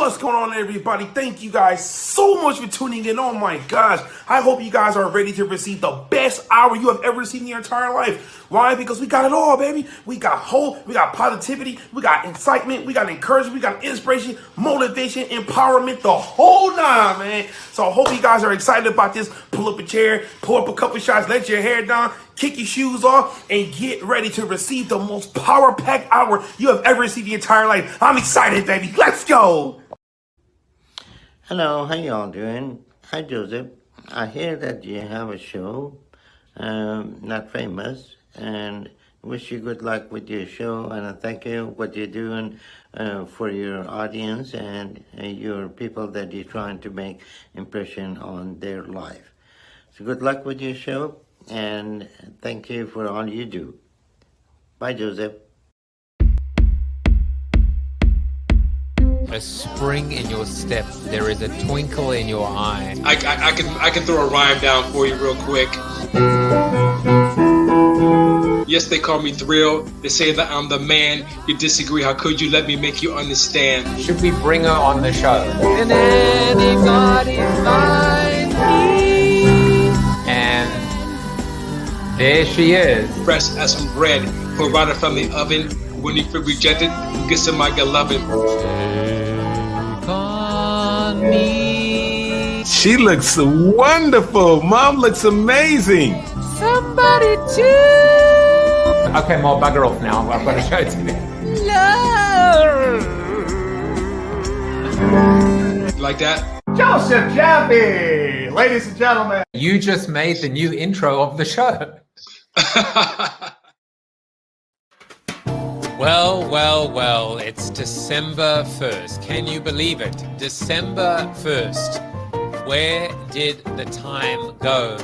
What's going on, everybody? Thank you guys so much for tuning in. Oh my gosh. I hope you guys are ready to receive the best hour you have ever seen in your entire life. Why? Because we got it all, baby. We got hope, we got positivity, we got excitement, we got encouragement, we got inspiration, motivation, empowerment, the whole nine, man. So I hope you guys are excited about this. Pull up a chair, pull up a couple shots, let your hair down, kick your shoes off, and get ready to receive the most power-packed hour you have ever seen in your entire life. I'm excited, baby. Let's go. Hello, how y'all doing? Hi, Joseph. I hear that you have a show, not famous, and wish you good luck with your show, and I thank you what you're doing for your audience and your people that you're trying to make impression on their life. So good luck with your show, and thank you for all you do. Bye, Joseph. A spring in your step. There is a twinkle in your eye. I can throw a rhyme down for you real quick. Yes, they call me Thrill. They say that I'm the man. You disagree? How could you? Let me make you understand. Should we bring her on the show? Can anybody find me? And there she is. Fresh as some bread, pulled right from the oven. When you feel rejected, get some my loving. She looks wonderful. Mom looks amazing. Somebody too. Okay, Mom, bugger off now. I've got a show to do. Like that? Joseph JAFFE, ladies and gentlemen. You just made the new intro of the show. Well, it's December 1st. Can you believe it? December 1st. Where did the time go?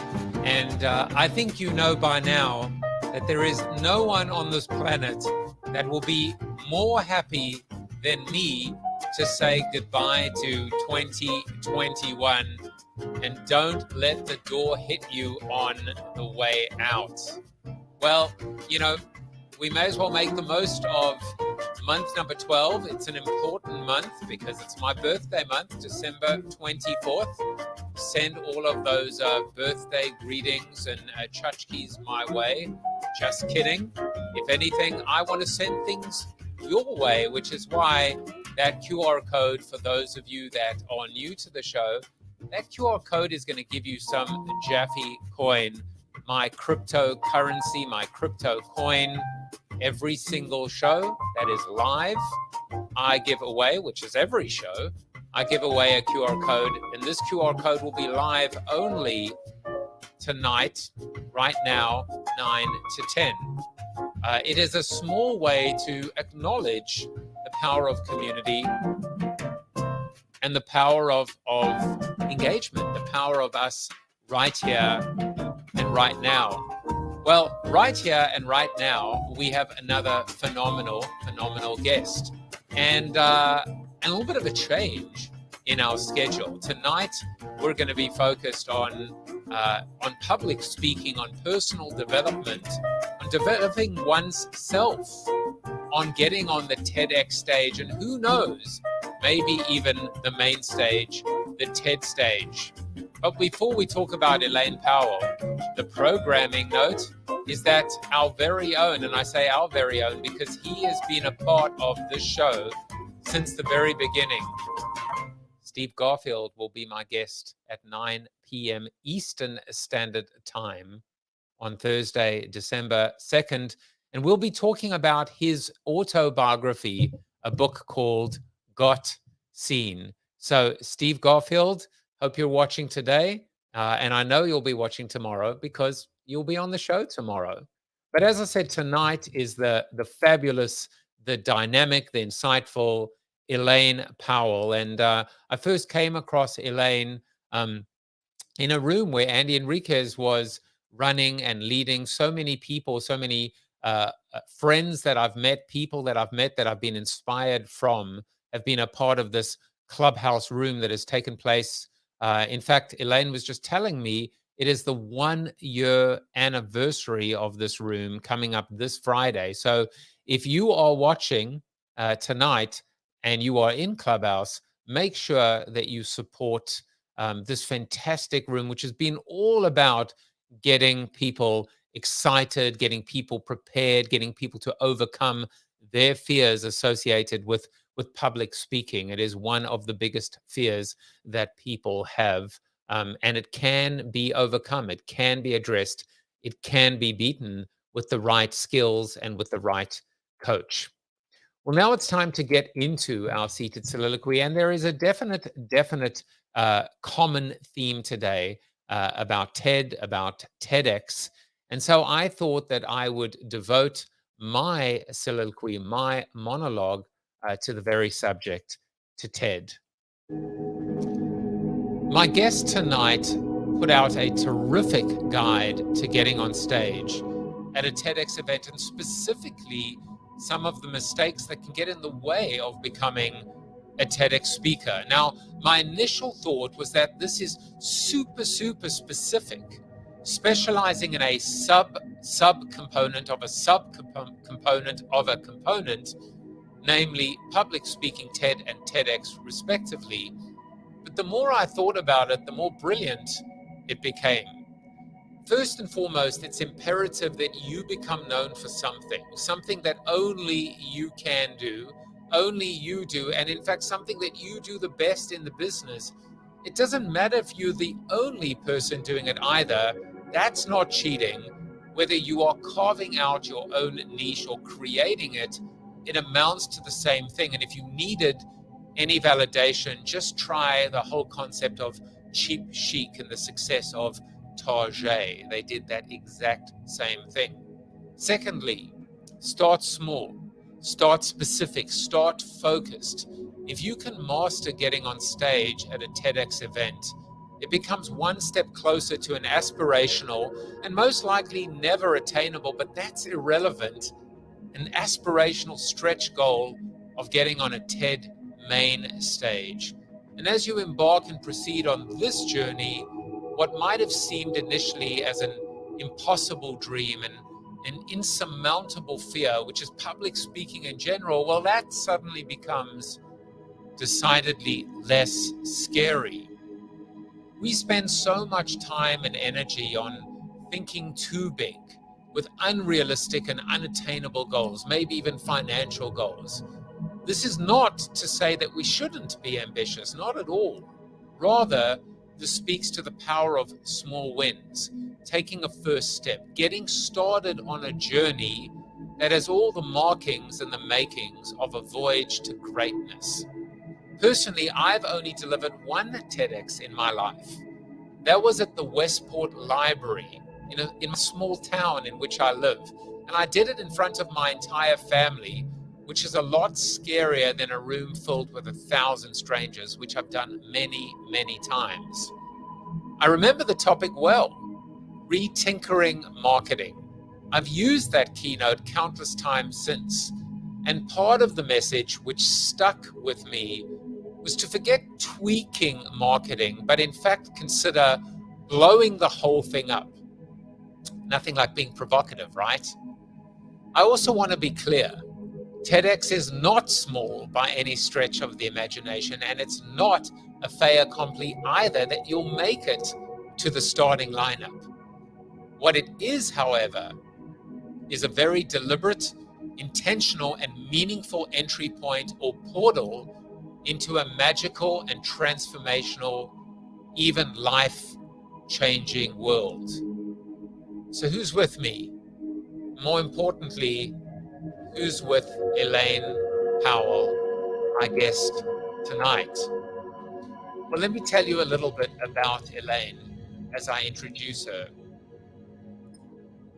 And I think you know by now that there is no one on this planet that will be more happy than me to say goodbye to 2021. And don't let the door hit you on the way out. Well, you know, we may as well make the most of month number 12. It's an important month because it's my birthday month, December 24th. Send all of those birthday greetings and tchotchkes my way. Just kidding. If anything, I want to send things your way, which is why that QR code, for those of you that are new to the show, that QR code is going to give you some JAFFE coin, my cryptocurrency, my crypto coin. Every single show that is live, I give away, which is every show, I give away a QR code, and this QR code will be live only tonight, right now, 9 to 10. It is a small way to acknowledge the power of community and the power of engagement, the power of us right here and right now. Well, right here and right now, we have another phenomenal guest, and a little bit of a change in our schedule. Tonight, we're going to be focused on public speaking, on personal development, on developing one's self, on getting on the TEDx stage, and who knows, maybe even the main stage, the TED stage. But before we talk about Elaine Powell, the programming note is that our very own, and I say our very own because he has been a part of this show since the very beginning, Steve Garfield will be my guest at 9 p.m. Eastern Standard Time on Thursday, December 2nd. And we'll be talking about his autobiography, a book called Got Seen. So Steve Garfield, hope you're watching today, and I know you'll be watching tomorrow because you'll be on the show tomorrow. But as I said, tonight is the fabulous, the dynamic, the insightful Elaine Powell. And I first came across Elaine in a room where Andy Enriquez was running and leading so many people, so many friends that I've met, people that I've met that I've been inspired from, have been a part of this clubhouse room that has taken place. In fact, Elaine was just telling me it is the 1-year anniversary of this room coming up this Friday. So if you are watching tonight and you are in Clubhouse, make sure that you support this fantastic room, which has been all about getting people excited, getting people prepared, getting people to overcome their fears associated with public speaking. It is one of the biggest fears that people have, and it can be overcome. It can be addressed. It can be beaten with the right skills and with the right coach. Well, now it's time to get into our seated soliloquy, and there is a definite common theme today about TED, about TEDx. And so I thought that I would devote my soliloquy, my monologue, to the very subject, to TED. My guest tonight put out a terrific guide to getting on stage at a TEDx event, and specifically some of the mistakes that can get in the way of becoming a TEDx speaker. Now, my initial thought was that this is super specific, specializing in a sub-component of a sub-component of a component, namely public speaking, TED and TEDx respectively. But the more I thought about it, the more brilliant it became. First and foremost, it's imperative that you become known for something that only you can do, only you do, and in fact, something that you do the best in the business. It doesn't matter if you're the only person doing it either. That's not cheating. Whether you are carving out your own niche or creating it, it amounts to the same thing. And if you needed any validation, just try the whole concept of cheap chic and the success of Target. They did that exact same thing. Secondly, start small, start specific, start focused. If you can master getting on stage at a TEDx event, it becomes one step closer to an aspirational and most likely never attainable, but that's irrelevant, an aspirational stretch goal of getting on a TED main stage. And as you embark and proceed on this journey, what might have seemed initially as an impossible dream and an insurmountable fear, which is public speaking in general, well, that suddenly becomes decidedly less scary. We spend so much time and energy on thinking too big, with unrealistic and unattainable goals, maybe even financial goals. This is not to say that we shouldn't be ambitious, not at all. Rather, this speaks to the power of small wins, taking a first step, getting started on a journey that has all the markings and the makings of a voyage to greatness. Personally, I've only delivered one TEDx in my life. That was at the Westport Library in a small town in which I live. And I did it in front of my entire family, which is a lot scarier than a room filled with 1,000 strangers, which I've done many, many times. I remember the topic well, retinkering marketing. I've used that keynote countless times since, and part of the message which stuck with me was to forget tweaking marketing, but in fact consider blowing the whole thing up. Nothing like being provocative, right? I also want to be clear. TEDx is not small by any stretch of the imagination, and it's not a fait accompli either that you'll make it to the starting lineup. What it is, however, is a very deliberate, intentional, and meaningful entry point or portal into a magical and transformational, even life-changing world. So who's with me? More importantly, who's with Elaine Powell, my guest tonight? Well, let me tell you a little bit about Elaine as I introduce her.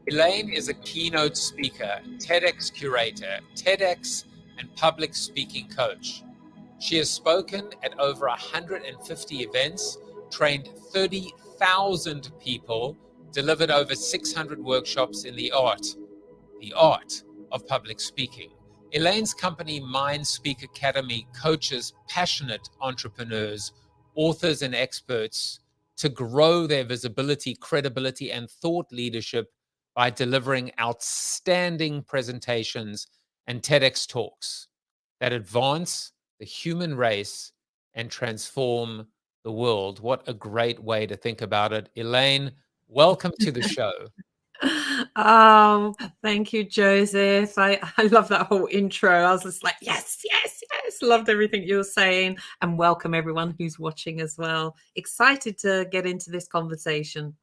Elaine is a keynote speaker, TEDx curator, TEDx and public speaking coach. She has spoken at over 150 events, trained 30,000 people, delivered over 600 workshops in the art of public speaking. Elaine's company, Mind Speak Academy, coaches passionate entrepreneurs, authors, and experts to grow their visibility, credibility, and thought leadership by delivering outstanding presentations and TEDx talks that advance the human race and transform the world. What a great way to think about it. Elaine, welcome to the show. Oh, thank you, Joseph. I love that whole intro. I was just like, yes, yes, yes. Loved everything you were saying. And welcome everyone who's watching as well. Excited to get into this conversation.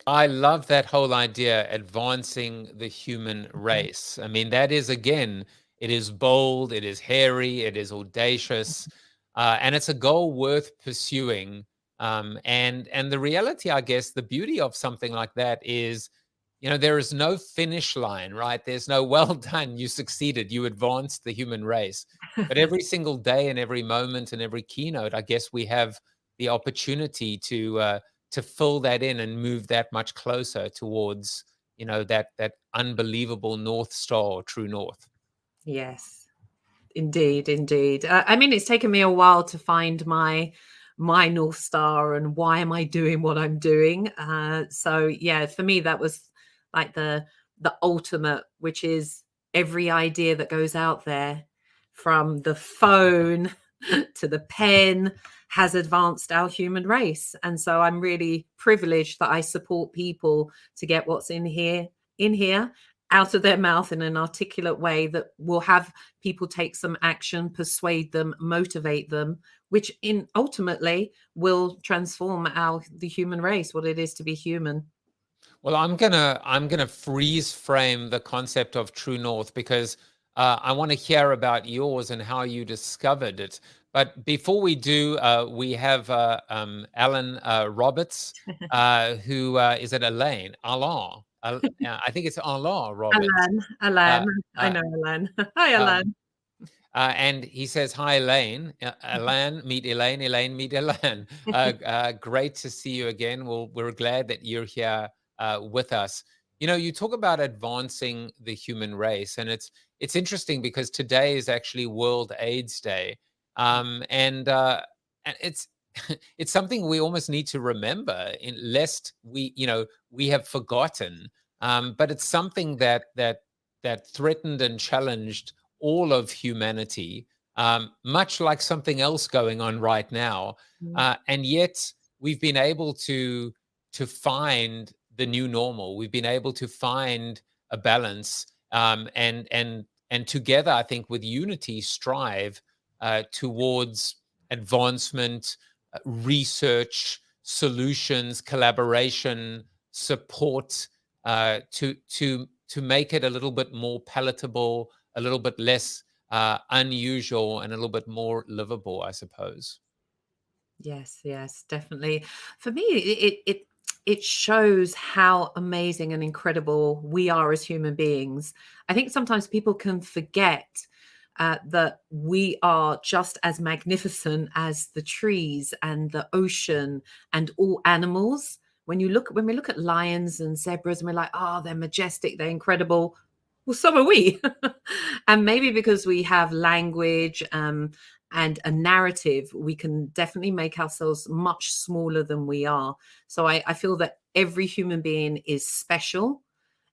I love that whole idea, advancing the human race. I mean, that is, again, it is bold, it is hairy, it is audacious, and it's a goal worth pursuing. And the reality, I guess, the beauty of something like that is, there is no finish line, right? There's no well done, you succeeded, you advanced the human race. But every single day and every moment and every keynote, I guess we have the opportunity to fill that in and move that much closer towards, that unbelievable North Star or true north. Yes, indeed, indeed. I mean, it's taken me a while to find my North Star and why am I doing what I'm doing. So yeah, for me, that was like the ultimate, which is every idea that goes out there, from the phone to the pen, has advanced our human race. And so I'm really privileged that I support people to get what's in here out of their mouth in an articulate way that will have people take some action, persuade them, motivate them, which ultimately will transform the human race, what it is to be human. Well, I'm gonna freeze frame the concept of true north, because I want to hear about yours and how you discovered it. But before we do, we have Alan Roberts, who is it Elaine? Alain. I think it's Alain Roberts. Alan. I know Alan. Hi, Alan. And he says, hi, Elaine. Elaine, meet Elaine. Elaine, meet Elaine. Great to see you again. Well, we're glad that you're here with us. You talk about advancing the human race, and it's interesting because today is actually World AIDS Day. And it's it's something we almost need to remember, lest we have forgotten. But it's something that threatened and challenged all of humanity, much like something else going on right now. And yet we've been able to find the new normal. We've been able to find a balance, and together, I think, with unity, strive towards advancement, research, solutions, collaboration, support, to make it a little bit more palatable, a little bit less unusual, and a little bit more livable, I suppose. Yes, definitely. For me, it shows how amazing and incredible we are as human beings. I think sometimes people can forget that we are just as magnificent as the trees and the ocean and all animals. When we look at lions and zebras, and we're like, oh, they're majestic, they're incredible. Well, so are we. And maybe because we have language and a narrative, we can definitely make ourselves much smaller than we are. So I feel that every human being is special.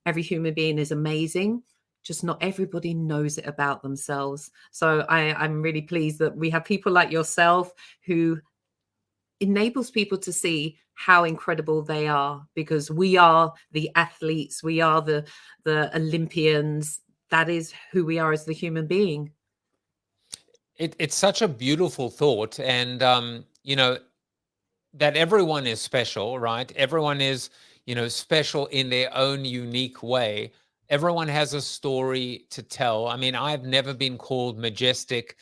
Every human being is amazing. Just not everybody knows it about themselves. So I'm really pleased that we have people like yourself who enables people to see how incredible they are, because we are the athletes, we are the Olympians. That is who we are as the human being. It's such a beautiful thought, and that everyone is special, right? Everyone is special in their own unique way. Everyone has a story to tell. I mean, I've never been called majestic,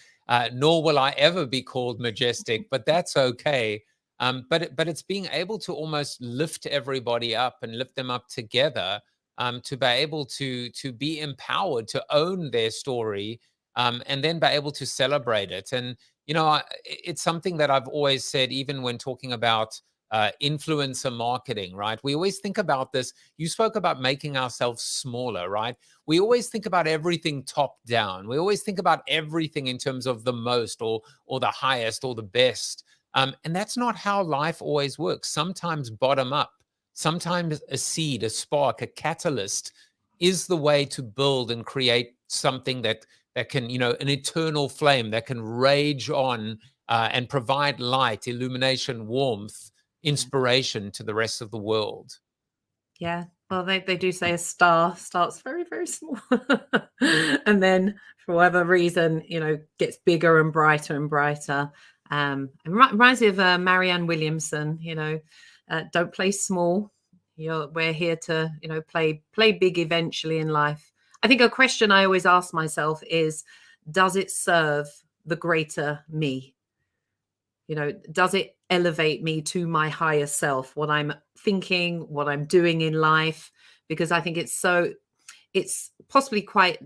nor will I ever be called majestic, but that's okay. But it's being able to almost lift everybody up and lift them up together, to be able to be empowered to own their story, and then be able to celebrate it. And it's something that I've always said, even when talking about influencer marketing, right? We always think about this. You spoke about making ourselves smaller, right? We always think about everything top down. We always think about everything in terms of the most or the highest or the best. And that's not how life always works. Sometimes bottom up, sometimes a seed, a spark, a catalyst is the way to build and create something that can, an eternal flame that can rage on and provide light, illumination, warmth, inspiration to the rest of the world. Yeah. Well, they do say a star starts very, very small. And then for whatever reason, gets bigger and brighter and brighter. It reminds me of Marianne Williamson, don't play small. We're here to, play big eventually in life. I think a question I always ask myself is, does it serve the greater me? Does it elevate me to my higher self, what I'm thinking, what I'm doing in life? Because I think it's possibly quite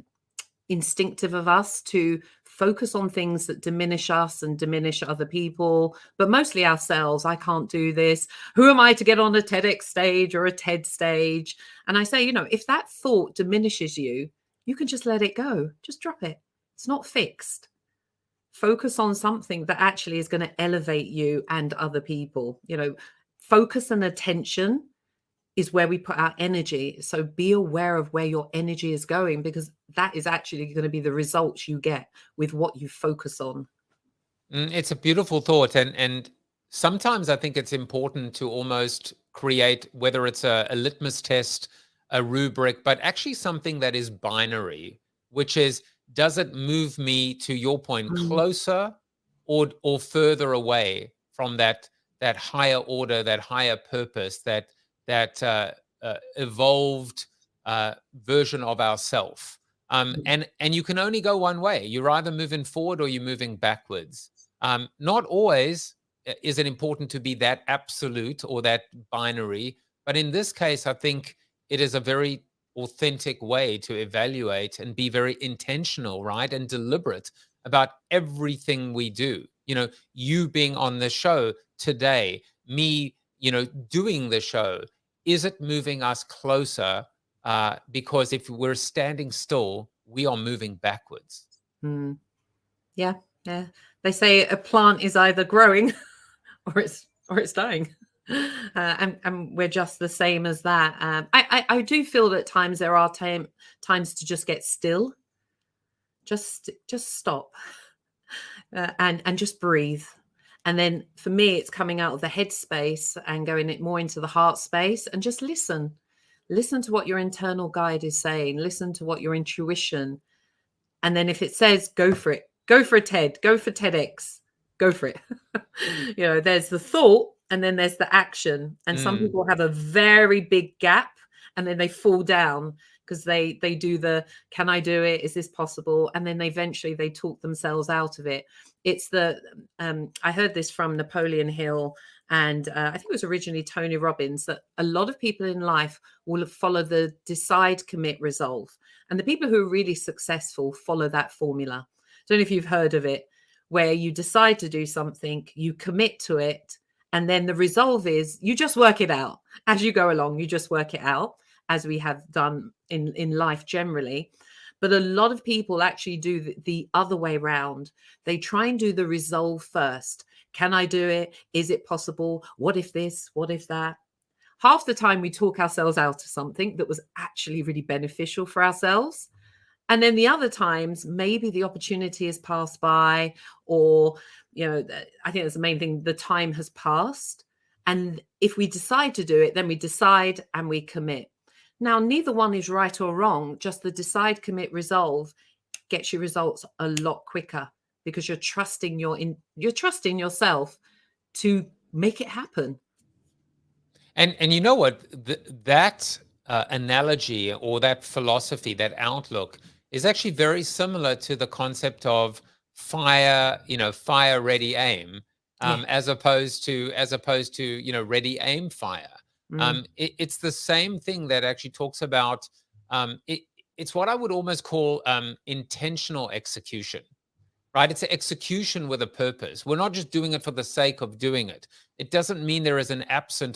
instinctive of us to focus on things that diminish us and diminish other people, but mostly ourselves. I can't do this. Who am I to get on a TEDx stage or a TED stage? And I say, if that thought diminishes you, you can just let it go. Just drop it. It's not fixed. Focus on something that actually is going to elevate you and other people. Focus and attention is where we put our energy. So be aware of where your energy is going, because that is actually going to be the results you get with what you focus on. It's a beautiful thought. And sometimes I think it's important to almost create, whether it's a litmus test, a rubric, but actually something that is binary, which is, does it move me, to your point, closer or further away from that higher order, that higher purpose, that evolved version of ourself? And you can only go one way. You're either moving forward or you're moving backwards. Not always is it important to be that absolute or that binary, but in this case, I think it is a very authentic way to evaluate and be very intentional, right, and deliberate about everything we do. You being on the show today, me, doing the show, is it moving us closer? Because if we're standing still, we are moving backwards. Yeah. They say a plant is either growing or it's dying. And we're just the same as that. I do feel that at times there are times to just get still, just stop, and just breathe. And then for me, it's coming out of the head space and going more into the heart space, and just listen to what your internal guide is saying. Listen to what your intuition. And then if it says, go for it, go for a TED, go for TEDx, go for it. There's the thought, and then there's the action. And some people have a very big gap, and then they fall down because they do the, can I do it? Is this possible? And then eventually they talk themselves out of it. It's I heard this from Napoleon Hill, and I think it was originally Tony Robbins, that a lot of people in life will follow the decide, commit, resolve. And the people who are really successful follow that formula. I don't know if you've heard of it, where you decide to do something, you commit to it, and then the resolve is you just work it out as you go along. You just work it out, as we have done in life generally. But a lot of people actually do the other way around. They try and do the resolve first. Can I do it? Is it possible? What if this? What if that? Half the time we talk ourselves out of something that was actually really beneficial for ourselves. And then the other times, maybe the opportunity has passed by, or, I think that's the main thing. The time has passed. And if we decide to do it, then we decide and we commit. Now, neither one is right or wrong. Just the decide, commit, resolve gets you results a lot quicker, because you're trusting yourself to make it happen. And you know what? That analogy or that philosophy, that outlook, is actually very similar to the concept of fire, fire, ready, aim, as opposed to ready, aim, fire. It's the same thing that actually talks about, it's what I would almost call intentional execution, right? It's an execution with a purpose. We're not just doing it for the sake of doing it. It doesn't mean there is an absence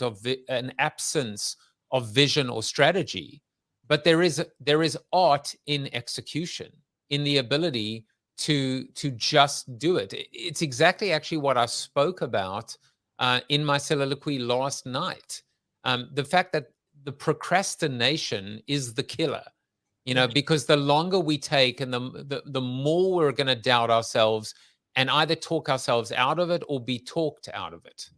of vision or strategy, but there is art in execution, in the ability to just do it. It's exactly actually what I spoke about in my soliloquy last night. The fact that the procrastination is the killer, because the longer we take and the more we're going to doubt ourselves, and either talk ourselves out of it or be talked out of it.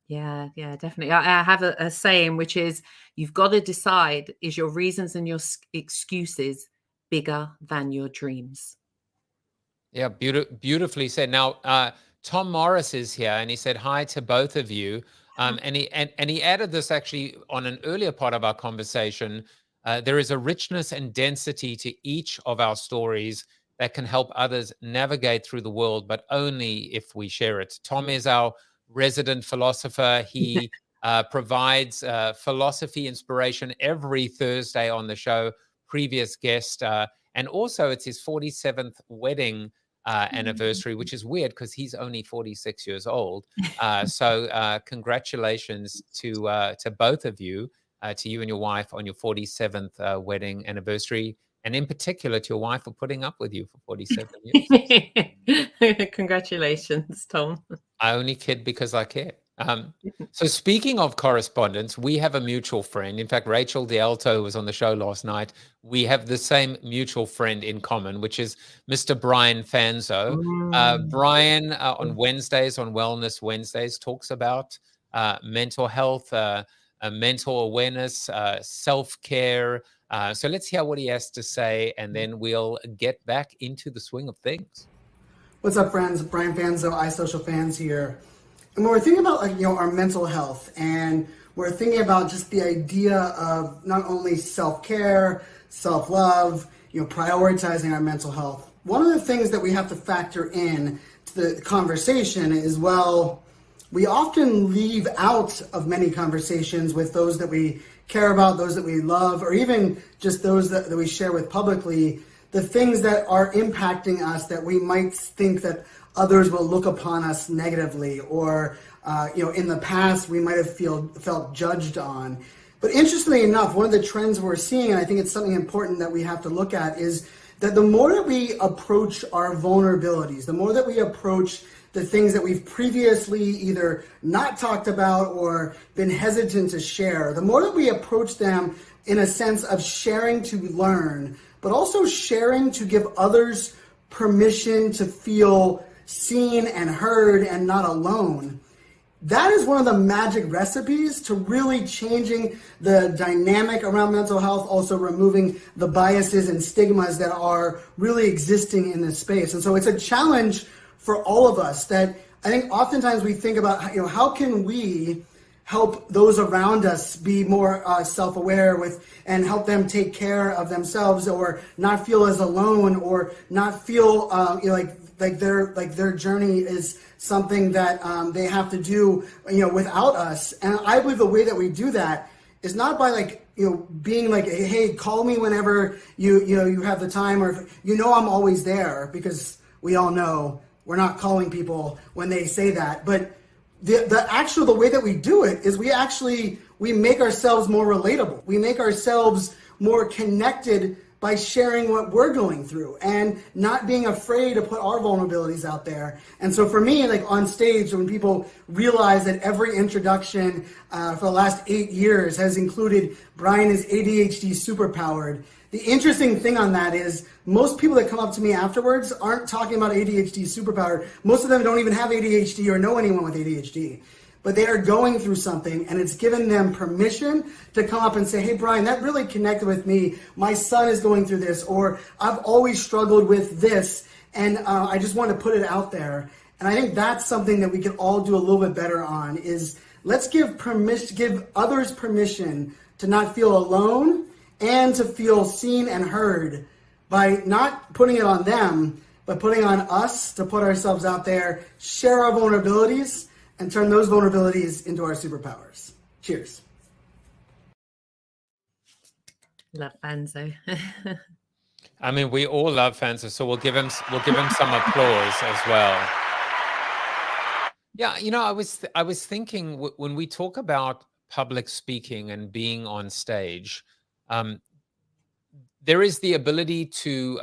Yeah, definitely. I have a saying, which is, you've got to decide, is your reasons and your excuses bigger than your dreams? Yeah, beautifully said. Now, Tom Morris is here, and he said hi to both of you. And he added this actually on an earlier part of our conversation. There is a richness and density to each of our stories that can help others navigate through the world, but only if we share it. Tom is our resident philosopher. He provides philosophy inspiration every Thursday on the show. Previous guest, and also it's his 47th wedding anniversary, which is weird because he's only 46 years old. So congratulations to both of you, to you and your wife on your 47th wedding anniversary, and in particular to your wife for putting up with you for 47 years. Congratulations, Tom. I only kid because I care. So speaking of correspondence, we have a mutual friend. In fact, Rachel D'Alto was on the show last night. We have the same mutual friend in common, which is Mr. Brian Fanzo. Brian on Wednesdays, on Wellness Wednesdays, talks about mental health, mental awareness, self-care. So let's hear what he has to say, and then we'll get back into the swing of things. What's up, friends? Brian Fanzo, iSocial Fans here. And when we're thinking about our mental health, and we're thinking about just the idea of not only self-care, self-love, prioritizing our mental health, one of the things that we have to factor in to the conversation is, well, we often leave out of many conversations with those that we care about, those that we love, or even just those that we share with publicly, the things that are impacting us that we might think that others will look upon us negatively, or in the past we might have felt judged on. But interestingly enough, one of the trends we're seeing, and I think it's something important that we have to look at, is that the more that we approach our vulnerabilities, the more that we approach the things that we've previously either not talked about or been hesitant to share, the more that we approach them in a sense of sharing to learn, but also sharing to give others permission to feel seen and heard and not alone. That is one of the magic recipes to really changing the dynamic around mental health, also removing the biases and stigmas that are really existing in this space. And so it's a challenge for all of us that I think oftentimes we think about, how can we help those around us be more self-aware with, and help them take care of themselves, or not feel as alone, or not feel like their journey is something that they have to do without us. And I believe the way that we do that is not by being like, hey, call me whenever you have the time, or I'm always there, because we all know we're not calling people when they say that. But the way that we do it is we make ourselves more relatable. We make ourselves more connected by sharing what we're going through and not being afraid to put our vulnerabilities out there. And so for me, on stage, when people realize that every introduction for the last 8 years has included Brian is ADHD superpowered, the interesting thing on that is most people that come up to me afterwards aren't talking about ADHD superpowered. Most of them don't even have ADHD or know anyone with ADHD. But they are going through something, and it's given them permission to come up and say, hey, Brian, that really connected with me. My son is going through this, or I've always struggled with this, and I just want to put it out there. And I think that's something that we can all do a little bit better on, is let's give others permission to not feel alone and to feel seen and heard, by not putting it on them, but putting on us to put ourselves out there, share our vulnerabilities, and turn those vulnerabilities into our superpowers. Cheers. Love Fanzo. I mean, we all love Fanzo, so we'll give him some applause as well. Yeah, I was thinking when we talk about public speaking and being on stage, there is the ability to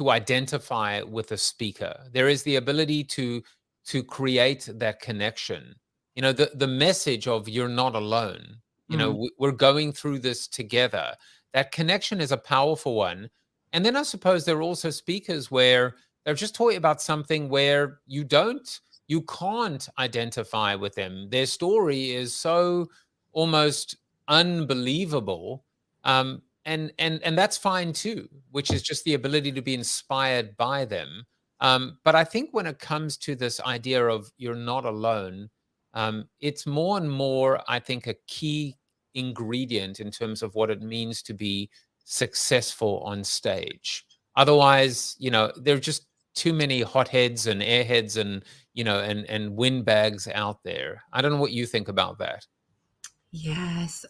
identify with a speaker. There is the ability to create that connection. The message of you're not alone. We're going through this together. That connection is a powerful one. And then I suppose there are also speakers where They're just talking about something where you can't identify with them. Their story is so almost unbelievable. And that's fine too, which is just the ability to be inspired by them. But I think when it comes to this idea of you're not alone, it's more and more, I think, a key ingredient in terms of what it means to be successful on stage. Otherwise, there are just too many hotheads and airheads and, and windbags out there. I don't know what you think about that. Yes,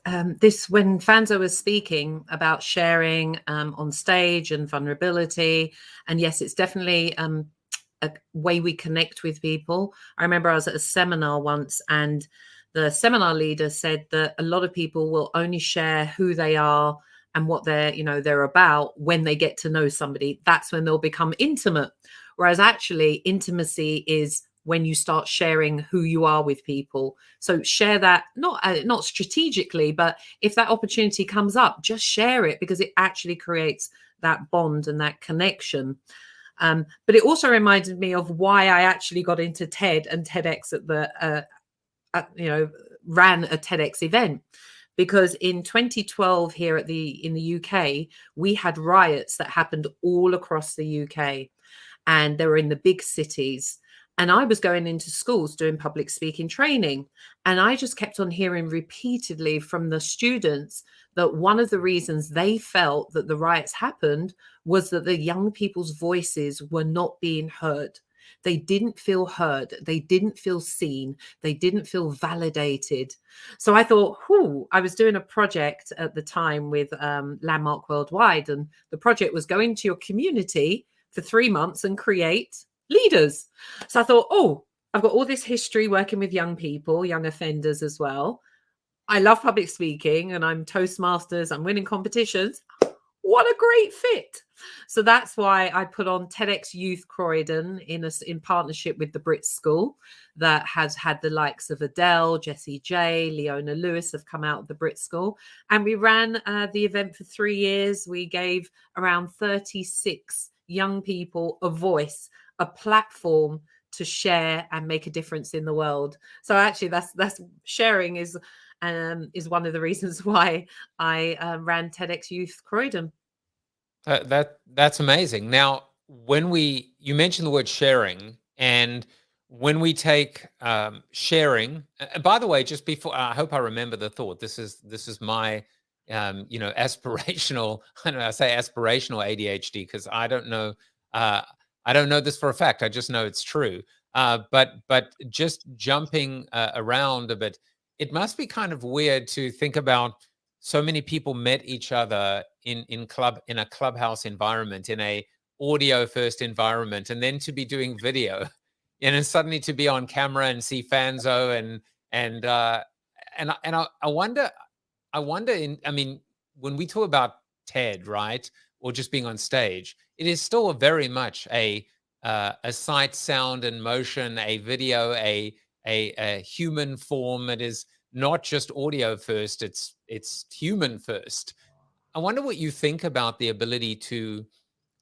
when Fanzo was speaking about sharing on stage and vulnerability, and yes, it's definitely a way we connect with people. I remember I was at a seminar once, and the seminar leader said that a lot of people will only share who they are and what they're about when they get to know somebody. That's when they'll become intimate. Whereas actually intimacy is when you start sharing who you are with people. So share that, not strategically, but if that opportunity comes up, just share it, because it actually creates that bond and that connection. But it also reminded me of why I actually got into TED and TEDx ran a TEDx event. Because in 2012 here in the UK, we had riots that happened all across the UK, and they were in the big cities. And I was going into schools doing public speaking training. And I just kept on hearing repeatedly from the students that one of the reasons they felt that the riots happened was that the young people's voices were not being heard. They didn't feel heard. They didn't feel seen. They didn't feel validated. So I thought, I was doing a project at the time with Landmark Worldwide. And the project was go into your community for 3 months and create leaders. So I thought, I've got all this history working with young people, young offenders as well. I love public speaking and I'm Toastmasters, I'm winning competitions. What a great fit. So that's why I put on TEDx Youth Croydon in partnership with the Brit School, that has had the likes of Adele, Jessie J, Leona Lewis have come out of the Brit School. And we ran the event for 3 years. We gave around 36 young people a voice, a platform to share and make a difference in the world. So actually that's sharing is one of the reasons why I ran TEDx Youth Croydon. That's amazing. Now, you mentioned the word sharing, and when we take sharing, and by the way, just before, I hope I remember the thought. This is my aspirational. I say aspirational ADHD because I don't know. I don't know this for a fact. I just know it's true. But just jumping around a bit, it must be kind of weird to think about so many people met each other in a clubhouse environment, in a audio first environment, and then to be doing video, and then suddenly to be on camera and see Fanzo and I wonder. When we talk about TED, right, or just being on stage, it is still very much a sight, sound, and motion, a video, a human form. It is not just audio first; it's human first. I wonder what you think about the ability to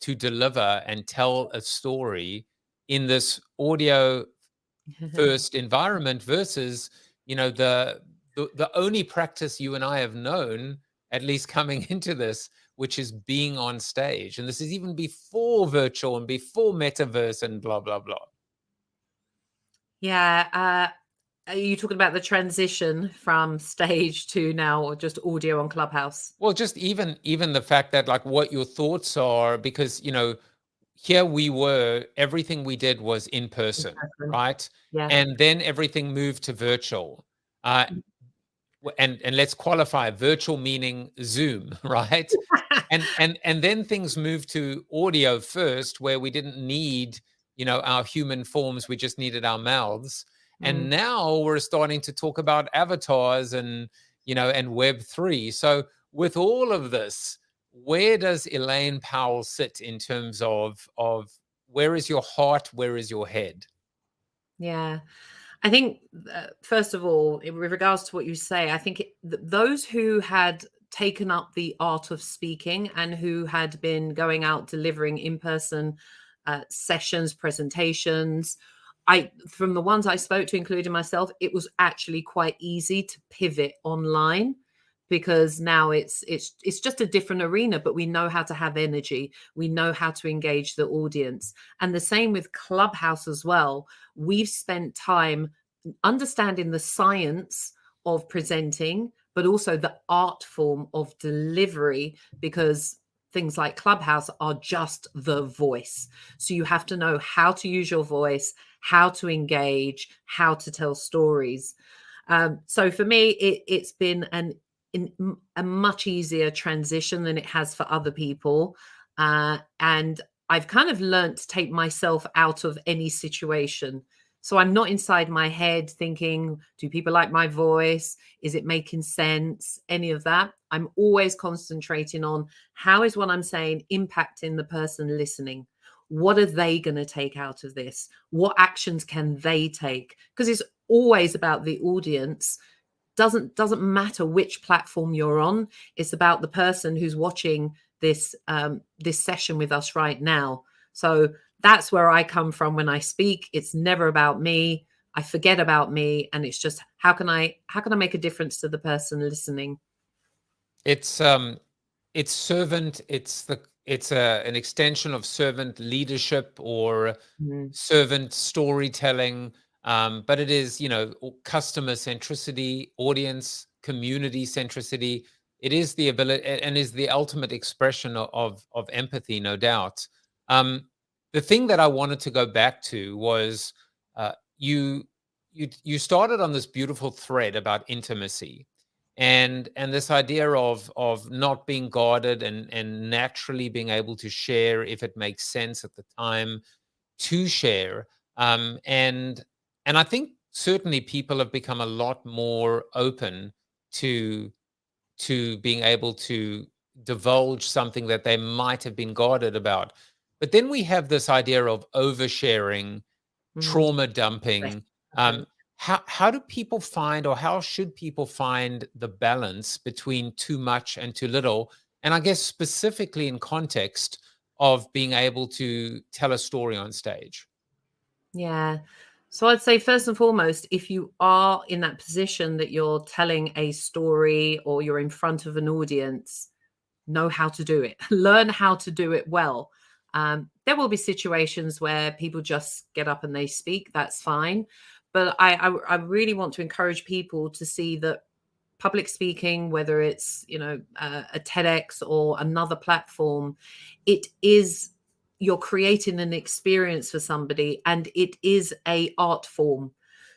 deliver and tell a story in this audio first environment versus the only practice you and I have known, at least coming into this, which is being on stage. And this is even before virtual and before metaverse and blah, blah, blah. Yeah. Are you talking about the transition from stage to now or just audio on Clubhouse? Well, just even the fact that, like, what your thoughts are, because, here we were, everything we did was in person, right? Yeah. And then everything moved to virtual. And let's qualify virtual meaning Zoom, right? and then things moved to audio first, where we didn't need, our human forms. We just needed our mouths. And now we're starting to talk about avatars and Web3. So with all of this, where does Elaine Powell sit in terms of where is your heart? Where is your head? Yeah. I think, first of all, with regards to what you say, I think those who had taken up the art of speaking and who had been going out delivering in-person sessions, presentations. From the ones I spoke to, including myself, it was actually quite easy to pivot online, because now it's just a different arena, but we know how to have energy. We know how to engage the audience. And the same with Clubhouse as well. We've spent time understanding the science of presenting, but also the art form of delivery, because things like Clubhouse are just the voice. So you have to know how to use your voice, how to engage, how to tell stories. So for me, it's been a much easier transition than it has for other people. And I've kind of learned to take myself out of any situation. So I'm not inside my head thinking, do people like my voice? Is it making sense? Any of that. I'm always concentrating on how is what I'm saying impacting the person listening? What are they going to take out of this? What actions can they take? Because it's always about the audience. Doesn't matter which platform you're on. It's about the person who's watching this this session with us right now. So that's where I come from when I speak. It's never about me. I forget about me, and it's just how can I make a difference to the person listening? It's servant. It's an extension of servant leadership or servant storytelling. But it is, customer centricity, audience, community centricity. It is the ability and is the ultimate expression of empathy, no doubt. The thing that I wanted to go back to was you started on this beautiful thread about intimacy and this idea of not being guarded and naturally being able to share if it makes sense at the time to share. And I think certainly people have become a lot more open to being able to divulge something that they might have been guarded about. But then we have this idea of oversharing, trauma dumping. How do people find, or how should people find the balance between too much and too little? And I guess specifically in context of being able to tell a story on stage. Yeah. So I'd say first and foremost, if you are in that position that you're telling a story or you're in front of an audience, know how to do it. Learn how to do it well. There will be situations where people just get up and they speak. That's fine. But I really want to encourage people to see that public speaking, whether it's, a TEDx or another platform, it is, you're creating an experience for somebody, and it is a art form.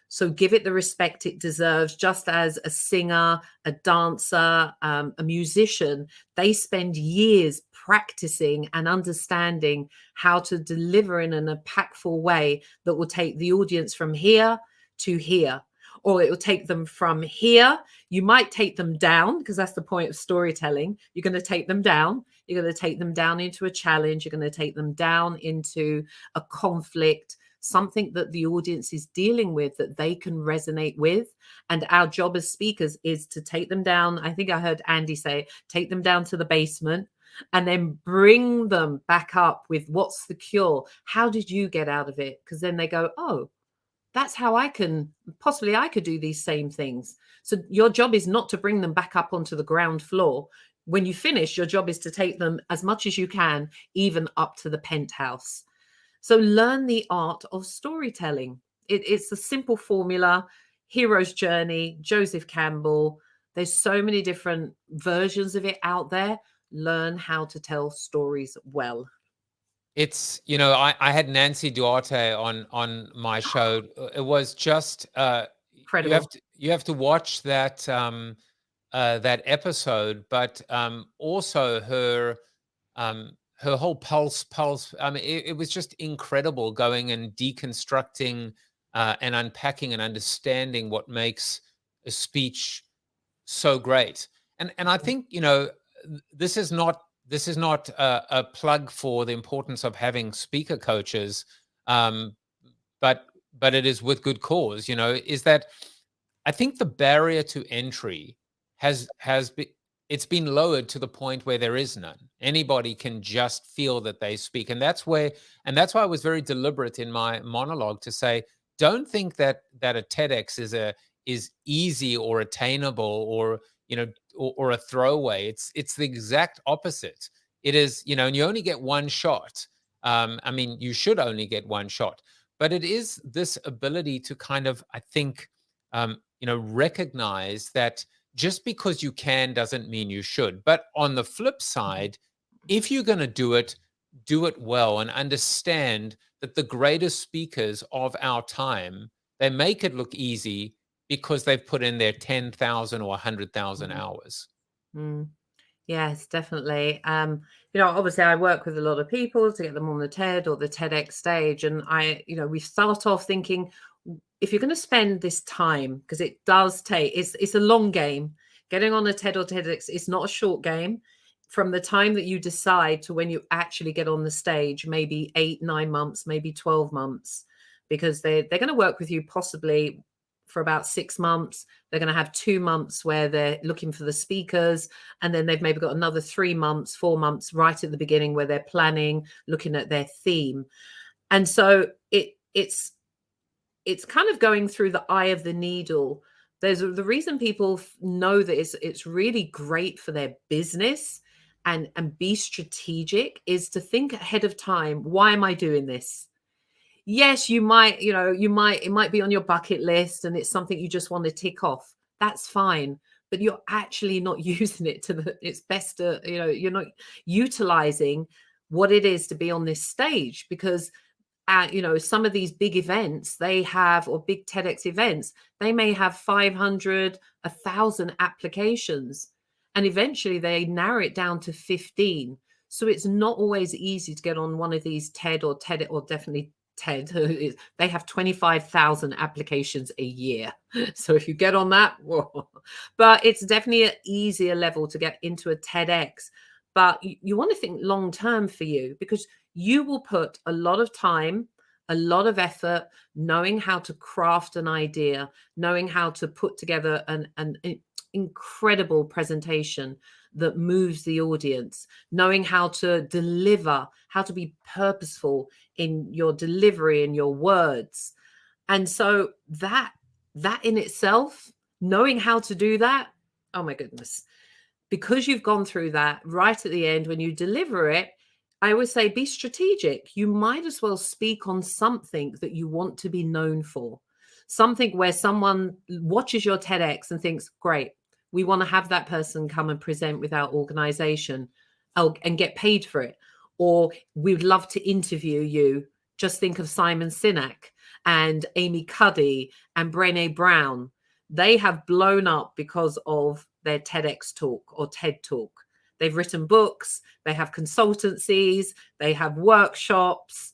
So give it the respect it deserves, just as a singer, a dancer, a musician, they spend years practicing and understanding how to deliver in an impactful way that will take the audience from here to here, or it will take them from here. You might take them down, because that's the point of storytelling. You're going to take them down. You're going to take them down into a challenge. You're going to take them down into a conflict, something that the audience is dealing with that they can resonate with. And our job as speakers is to take them down. I think I heard Andy say, take them down to the basement and then bring them back up with what's the cure? How did you get out of it? Because then they go, oh, that's how I could do these same things. So your job is not to bring them back up onto the ground floor. When you finish, your job is to take them as much as you can, even up to the penthouse. So learn the art of storytelling. It's a simple formula. Hero's Journey, Joseph Campbell. There's so many different versions of it out there. Learn how to tell stories well. It's, I had Nancy Duarte on my show. It was just incredible. You have to watch that that episode, but also her whole pulse. I mean, it was just incredible, going and deconstructing and unpacking and understanding what makes a speech so great. And I think, this is not a plug for the importance of having speaker coaches, but it is with good cause. Is that I think the barrier to entry has been, it's been lowered to the point where there is none. Anybody can just feel that they speak. And that's why I was very deliberate in my monologue to say, don't think that a TEDx is easy or attainable or, or a throwaway. It's the exact opposite. It is, and you only get one shot. I mean, you should only get one shot, but it is this ability to kind of, I think, recognize that just because you can doesn't mean you should. But on the flip side, if you're going to do it well and understand that the greatest speakers of our time, they make it look easy because they've put in their 10,000 or 100,000 hours. Mm. Yes, definitely. Obviously I work with a lot of people to get them on the TED or the TEDx stage. And we start off thinking, if you're going to spend this time, because it does take, it's a long game. Getting on a TED or TEDx, it's not a short game. From the time that you decide to when you actually get on the stage, maybe 8, 9 months, maybe 12 months, because they're going to work with you possibly for about 6 months. They're going to have 2 months where they're looking for the speakers. And then they've maybe got another 3 months, 4 months right at the beginning where they're planning, looking at their theme. And so it's kind of going through the eye of the needle. There's the reason people know that it's really great for their business and be strategic is to think ahead of time. Why am I doing this? Yes, it might be on your bucket list and it's something you just want to tick off. That's fine. But you're actually not using it to its best. You're not utilizing what it is to be on this stage, because some of these big events they have, or big TEDx events, they may have 500, 1,000 applications, and eventually they narrow it down to 15. So it's not always easy to get on one of these TED or definitely TED. They have 25,000 applications a year. So if you get on that, whoa. But it's definitely an easier level to get into a TEDx. But you want to think long term for you, because you will put a lot of time, a lot of effort, knowing how to craft an idea, knowing how to put together an incredible presentation that moves the audience, knowing how to deliver, how to be purposeful in your delivery and your words. And so that in itself, knowing how to do that, oh my goodness, because you've gone through that right at the end, when you deliver it, I always say, be strategic. You might as well speak on something that you want to be known for, something where someone watches your TEDx and thinks, great, we want to have that person come and present with our organization and get paid for it. Or we'd love to interview you. Just think of Simon Sinek and Amy Cuddy and Brené Brown. They have blown up because of their TEDx talk or TED talk. They've written books, they have consultancies, they have workshops.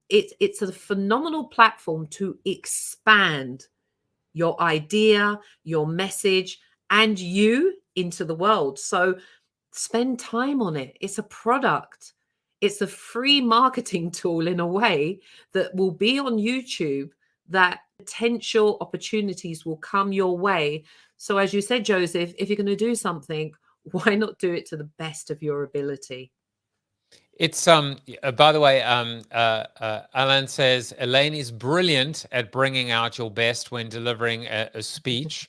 It's a phenomenal platform to expand your idea, your message, and you into the world. So spend time on it. It's a product. It's a free marketing tool in a way that will be on YouTube, that potential opportunities will come your way. So as you said, Joseph, if you're going to do something, why not do it to the best of your ability? It's by the way, Alan says Elaine is brilliant at bringing out your best when delivering a speech.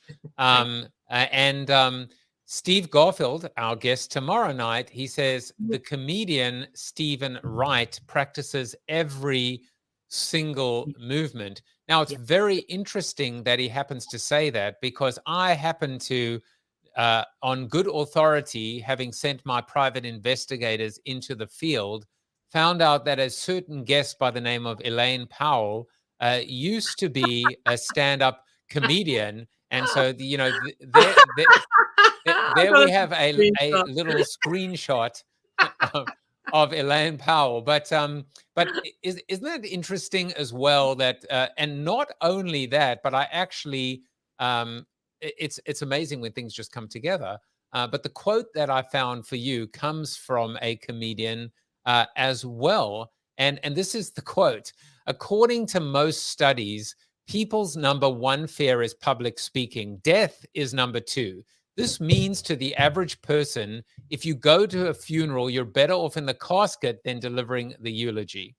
Steve Garfield, our guest tomorrow night, he says the comedian Stephen Wright practices every single movement. Now, it's very interesting that he happens to say that, because I happen to, on good authority, having sent my private investigators into the field, found out that a certain guest by the name of Elaine Powell used to be a stand-up comedian. And so, there we have a little screenshot of Elaine Powell. But isn't it interesting as well that, and not only that, but I actually, it's amazing when things just come together. But the quote that I found for you comes from a comedian as well. And this is the quote: according to most studies, people's number one fear is public speaking. Death is number two. This means to the average person, if you go to a funeral, you're better off in the casket than delivering the eulogy.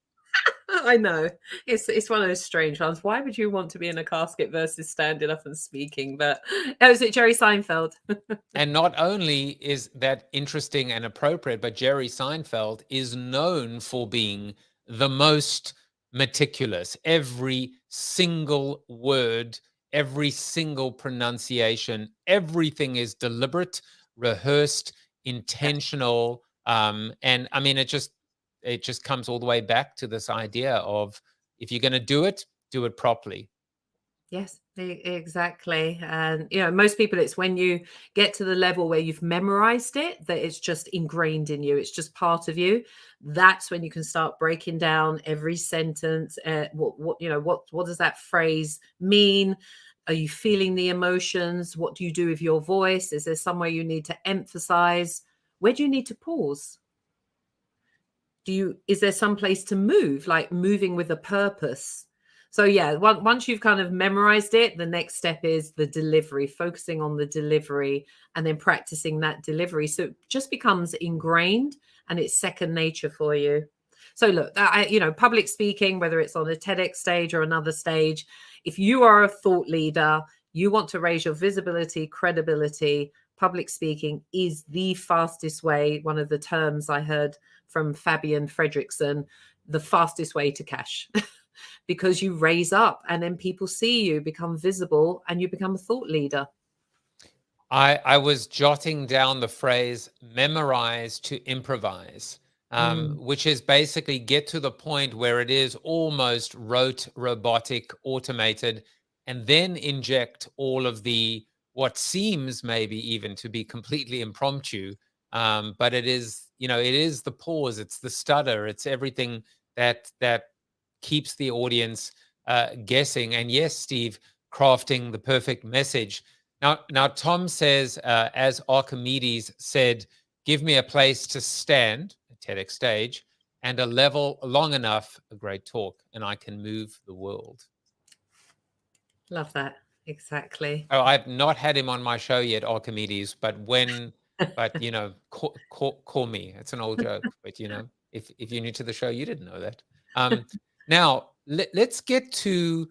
I know. It's one of those strange ones. Why would you want to be in a casket versus standing up and speaking? But was it Jerry Seinfeld? And not only is that interesting and appropriate, but Jerry Seinfeld is known for being the most meticulous. Every single word, every single pronunciation, everything is deliberate, rehearsed, intentional. And I mean, it just comes all the way back to this idea of, if you're going to do it properly. Yes, exactly. And, most people, it's when you get to the level where you've memorized it, that it's just ingrained in you. It's just part of you. That's when you can start breaking down every sentence. What does that phrase mean? Are you feeling the emotions? What do you do with your voice? Is there somewhere you need to emphasize? Where do you need to pause? Is there some place to move, like moving with a purpose? So yeah, once you've kind of memorized it, the next step is the delivery, focusing on the delivery and then practicing that delivery. So it just becomes ingrained and it's second nature for you. So look, public speaking, whether it's on a TEDx stage or another stage, if you are a thought leader, you want to raise your visibility, credibility, public speaking is the fastest way. One of the terms I heard from Fabian Fredrickson, the fastest way to cash. Because you raise up and then people see you, become visible, and you become a thought leader. I was jotting down the phrase memorize to improvise, which is basically get to the point where it is almost rote, robotic, automated, and then inject all of the what seems maybe even to be completely impromptu. But it is, it is the pause, it's the stutter, it's everything that keeps the audience guessing. And yes, Steve, crafting the perfect message. Now Tom says, as Archimedes said, give me a place to stand, a TEDx stage, and a level long enough, a great talk, and I can move the world. Love that. Exactly. Oh, I've not had him on my show yet, Archimedes, but call me. It's an old joke, but if you're new to the show, you didn't know that. Now, let's get to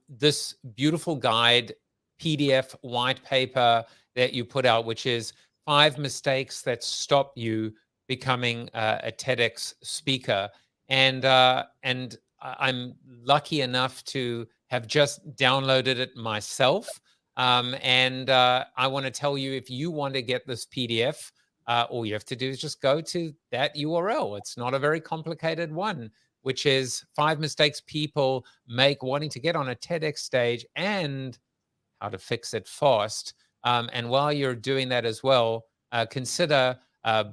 this beautiful guide, PDF white paper that you put out, which is 5 mistakes that stop you becoming a TEDx speaker. And I'm lucky enough to have just downloaded it myself. And I want to tell you, if you want to get this PDF, all you have to do is just go to that URL. It's not a very complicated one, which is 5 mistakes people make wanting to get on a TEDx stage and how to fix it fast. And while you're doing that as well, consider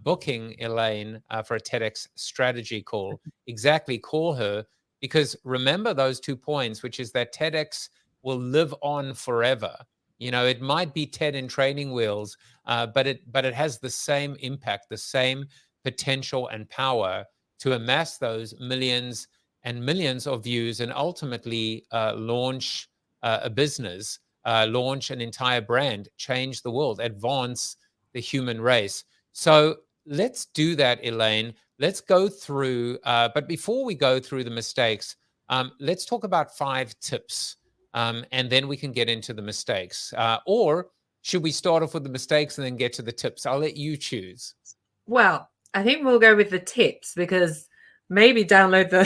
booking Elaine for a TEDx strategy call. Exactly, call her, because remember those 2 points, which is that TEDx will live on forever. It might be TED in training wheels, but it has the same impact, the same potential and power to amass those millions and millions of views and ultimately launch a business, launch an entire brand, change the world, advance the human race. So let's do that, Elaine. Let's go through, but before we go through the mistakes, let's talk about 5 tips, and then we can get into the mistakes. Or should we start off with the mistakes and then get to the tips? I'll let you choose. Well, I think we'll go with the tips, because maybe download the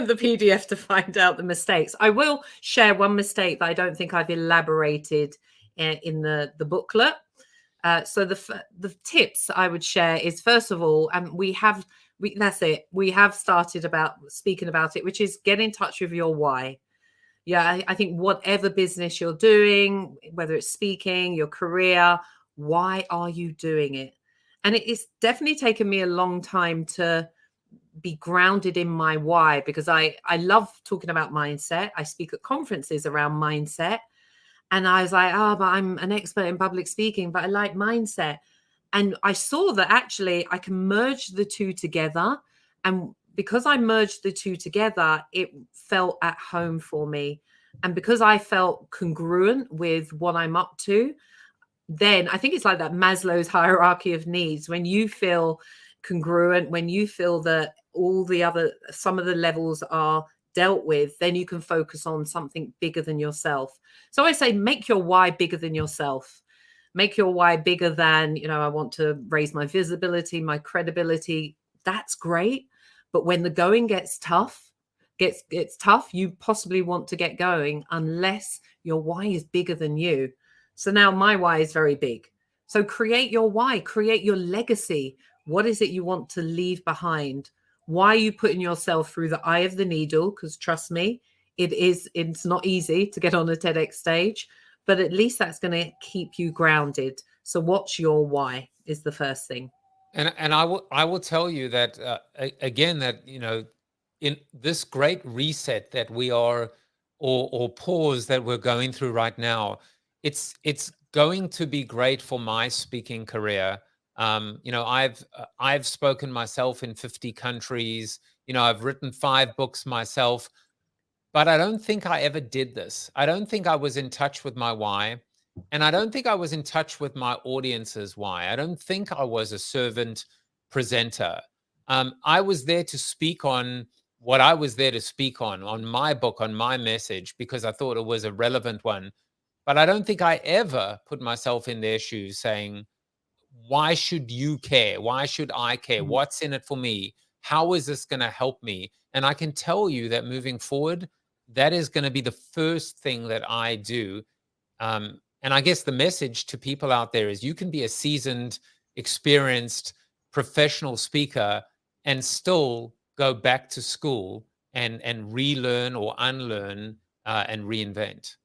the PDF to find out the mistakes. I will share one mistake that I don't think I've elaborated in the booklet. So the tips I would share is, first of all, and we have started about speaking about it, which is get in touch with your why. Yeah, I think whatever business you're doing, whether it's speaking, your career, why are you doing it? And it's definitely taken me a long time to be grounded in my why, because I love talking about mindset. I speak at conferences around mindset. And I was like, but I'm an expert in public speaking, but I like mindset. And I saw that actually I can merge the two together. And because I merged the two together, it felt at home for me. And because I felt congruent with what I'm up to, then I think it's like that Maslow's hierarchy of needs. When you feel congruent, when you feel that some of the levels are dealt with, then you can focus on something bigger than yourself. So I say, make your why bigger than yourself. Make your why bigger than, I want to raise my visibility, my credibility. That's great. But when the going gets tough, you possibly want to get going unless your why is bigger than you. So now my why is very big. So create your why, create your legacy. What is it you want to leave behind? Why are you putting yourself through the eye of the needle? Because trust me, it's not easy to get on a TEDx stage, but at least that's going to keep you grounded. So what's your why is the first thing. And I will tell you that again, that in this great reset that we are, or pause that we're going through right now, it's going to be great for my speaking career. I've spoken myself in 50 countries. I've written 5 books myself, but I don't think I ever did this. I don't think I was in touch with my why. And I don't think I was in touch with my audience's why. I don't think I was a servant presenter. I was there to speak on what I was there to speak on my book, on my message, because I thought it was a relevant one. But I don't think I ever put myself in their shoes saying, why should you care? Why should I care? What's in it for me? How is this going to help me? And I can tell you that moving forward, that is going to be the first thing that I do. And I guess the message to people out there is you can be a seasoned, experienced, professional speaker and still go back to school and relearn or unlearn and reinvent.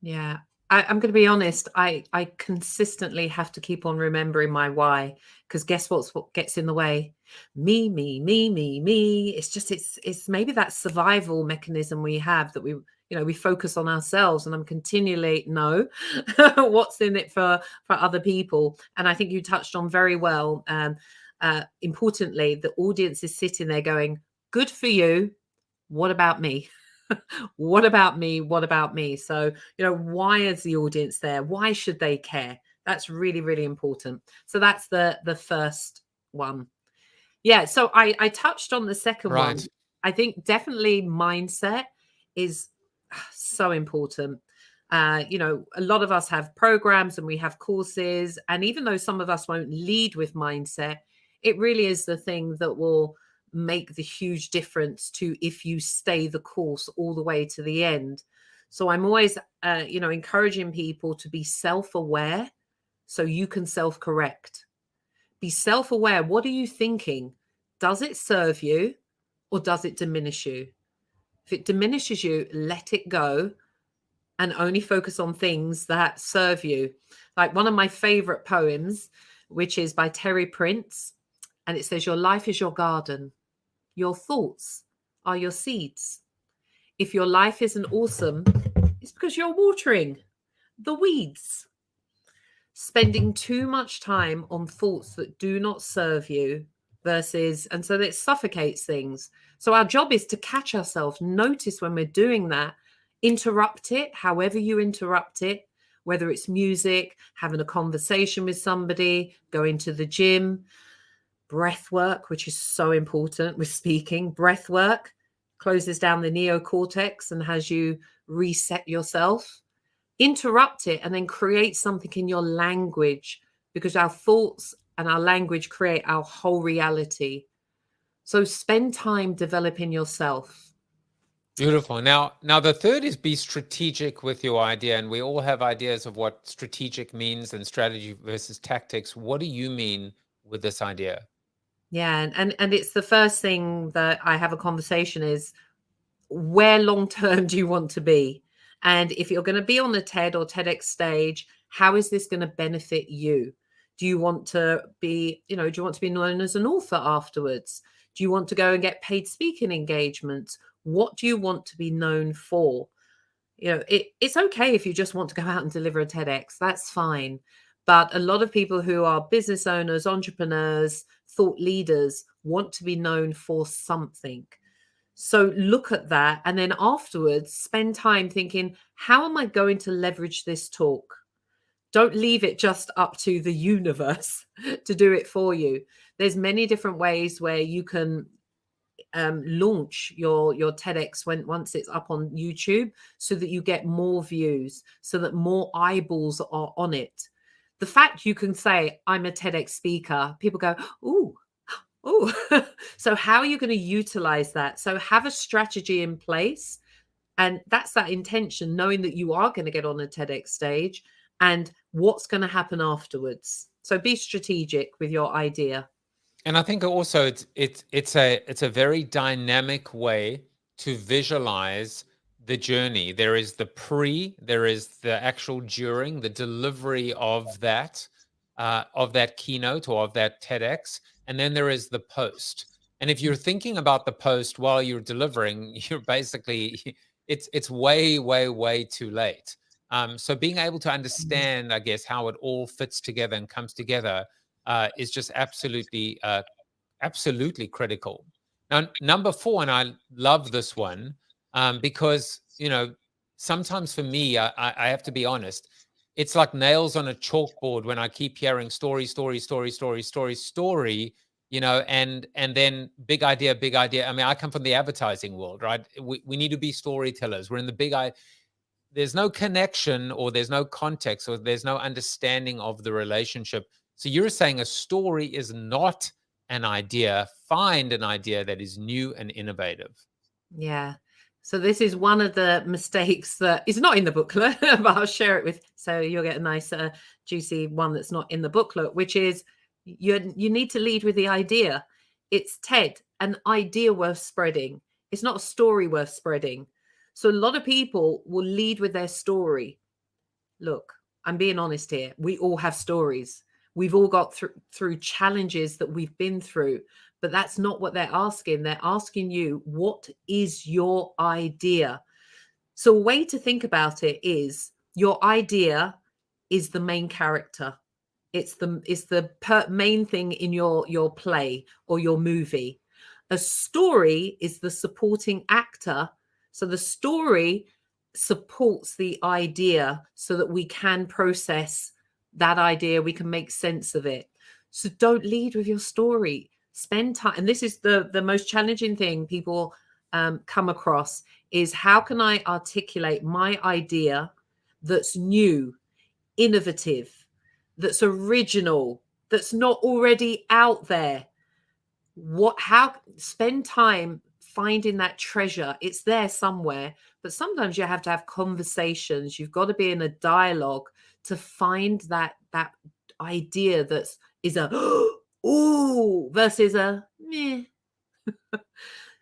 Yeah. I'm going to be honest. I consistently have to keep on remembering my why, because guess what gets in the way? Me. It's maybe that survival mechanism we have that we focus on ourselves, and I'm continually what's in it for other people. And I think you touched on very well. Importantly, the audience is sitting there going, good for you. What about me? What about me? What about me? So, why is the audience there? Why should they care? That's really, really important. So that's the first one. Yeah. So I touched on the second one. I think definitely mindset is so important. A lot of us have programs and we have courses, and even though some of us won't lead with mindset, it really is the thing that will make the huge difference to if you stay the course all the way to the end. So I'm always, encouraging people to be self-aware so you can self-correct. Be self-aware. What are you thinking? Does it serve you or does it diminish you? If it diminishes you, let it go and only focus on things that serve you. Like one of my favorite poems, which is by Terry Prince, and it says, your life is your garden. Your thoughts are your seeds. If your life isn't awesome, it's because you're watering the weeds. Spending too much time on thoughts that do not serve you and so that suffocates things. So our job is to catch ourselves, notice when we're doing that, interrupt it, however you interrupt it, whether it's music, having a conversation with somebody, going to the gym, breath work, which is so important with speaking. Breath work closes down the neocortex and has you reset yourself. Interrupt it and then create something in your language, because our thoughts and our language create our whole reality. So spend time developing yourself. Beautiful. Now the third is be strategic with your idea. And we all have ideas of what strategic means and strategy versus tactics. What do you mean with this idea? Yeah. And it's the first thing that I have a conversation is, where long-term do you want to be? And if you're going to be on the TED or TEDx stage, how is this going to benefit you? Do you want to be, do you want to be known as an author afterwards? Do you want to go and get paid speaking engagements? What do you want to be known for? It's okay if you just want to go out and deliver a TEDx. That's fine. But a lot of people who are business owners, entrepreneurs, thought leaders want to be known for something. So look at that. And then afterwards, spend time thinking, how am I going to leverage this talk? don't leave it just up to the universe to do it for you. There's many different ways where you can launch your TEDx once it's up on YouTube, so that you get more views, so that more eyeballs are on it. The fact you can say, I'm a TEDx speaker, people go, ooh. So how are you going to utilize that? So have a strategy in place. And that's that intention, knowing that you are going to get on a TEDx stage and what's going to happen afterwards. So be strategic with your idea. And I think also it's a very dynamic way to visualize the journey. There is the there is the actual during, the delivery of that keynote or of that TEDx, and then there is the post. And if you're thinking about the post while you're delivering, you're basically it's way too late. So being able to understand, I guess, how it all fits together and comes together is just absolutely critical. Now, number 4, and I love this one because, you know, sometimes for me, I have to be honest, it's like nails on a chalkboard when I keep hearing story, you know, and then big idea. I mean, I come from the advertising world, right? We need to be storytellers. We're in the big eye. There's no connection, or there's no context, or there's no understanding of the relationship. So you're saying a story is not an idea. Find an idea that is new and innovative. Yeah. So this is one of the mistakes that is not in the booklet, but I'll share it with, so you'll get a nice juicy one that's not in the booklet, which is you need to lead with the idea. It's TED, an idea worth spreading. It's not a story worth spreading. So a lot of people will lead with their story. Look, I'm being honest here. We all have stories. We've all got through challenges that we've been through, but that's not what they're asking. They're asking you, what is your idea? So a way to think about it is your idea is the main character. It's the main thing in your play or your movie. A story is the supporting actor. So the story supports the idea so that we can process that idea, we can make sense of it. So don't lead with your story. Spend time. And this is the most challenging thing people come across, is how can I articulate my idea that's new, innovative, that's original, that's not already out there? How spend time finding that treasure. It's there somewhere, but sometimes you have to have conversations. You've got to be in a dialogue to find that idea that's is a ooh versus a meh.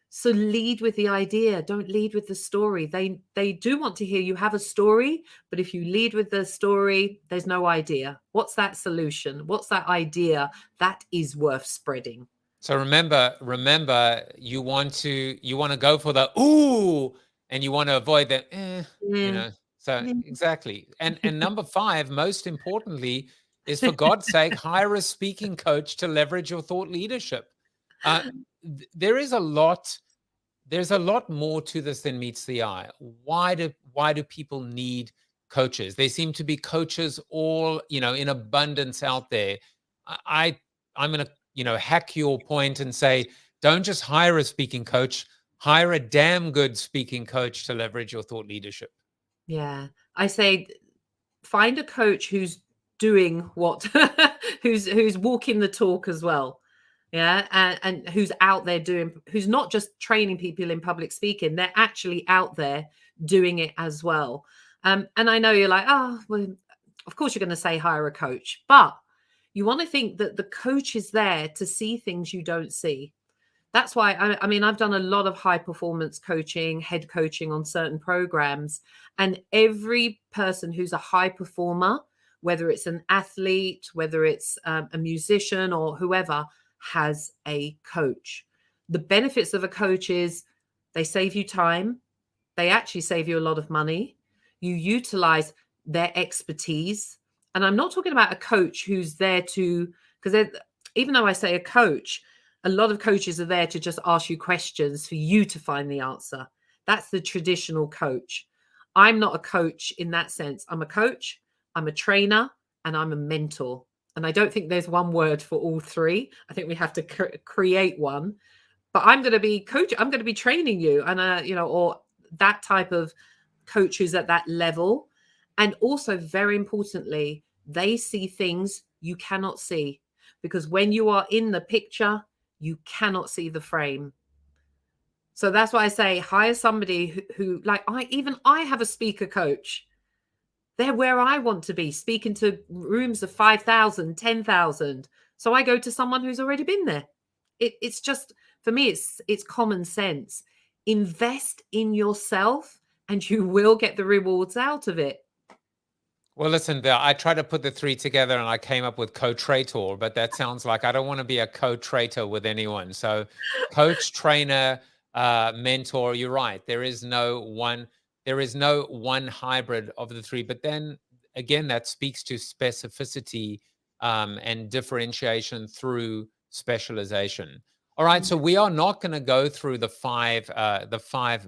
So lead with the idea. Don't lead with the story. They do want to hear you have a story, but if you lead with the story, there's no idea. What's that solution? What's that idea that is worth spreading? So remember, you want to go for the ooh, and you want to avoid the you know. So exactly. And number 5, most importantly, is, for God's sake, hire a speaking coach to leverage your thought leadership. There's a lot more to this than meets the eye. Why do people need coaches? There seem to be coaches all, you know, in abundance out there. I'm going to, hack your point and say, don't just hire a speaking coach, hire a damn good speaking coach to leverage your thought leadership. Yeah. I say, find a coach who's doing what, who's walking the talk as well. Yeah. And who's out there who's not just training people in public speaking, they're actually out there doing it as well. And I know you're like, oh, well, of course you're going to say hire a coach, but you want to think that the coach is there to see things you don't see. That's why, I mean, I've done a lot of high performance coaching, head coaching on certain programs, and every person who's a high performer, whether it's an athlete, whether it's a musician or whoever, has a coach. The benefits of a coach is they save you time. They actually save you a lot of money. You utilize their expertise. And I'm not talking about a coach who's there because even though I say a coach, a lot of coaches are there to just ask you questions for you to find the answer. That's the traditional coach. I'm not a coach in that sense. I'm a coach. I'm a trainer. and I'm a mentor. And I don't think there's one word for all three. I think we have to create one. But I'm going to be coach. I'm going to be training you, and or that type of coach who's at that level. And also, very importantly, they see things you cannot see, because when you are in the picture, you cannot see the frame. So that's why I say hire somebody who like I have a speaker coach. They're where I want to be, speaking to rooms of 5,000, 10,000. So I go to someone who's already been there. It's just, for me, it's common sense. Invest in yourself and you will get the rewards out of it. Well, listen, I tried to put the three together and I came up with co-traitor, but that sounds like I don't want to be a co-traitor with anyone. So coach, trainer, mentor, you're right. There is no one hybrid of the three. But then again, that speaks to specificity and differentiation through specialization. All right, so we are not going to go through the five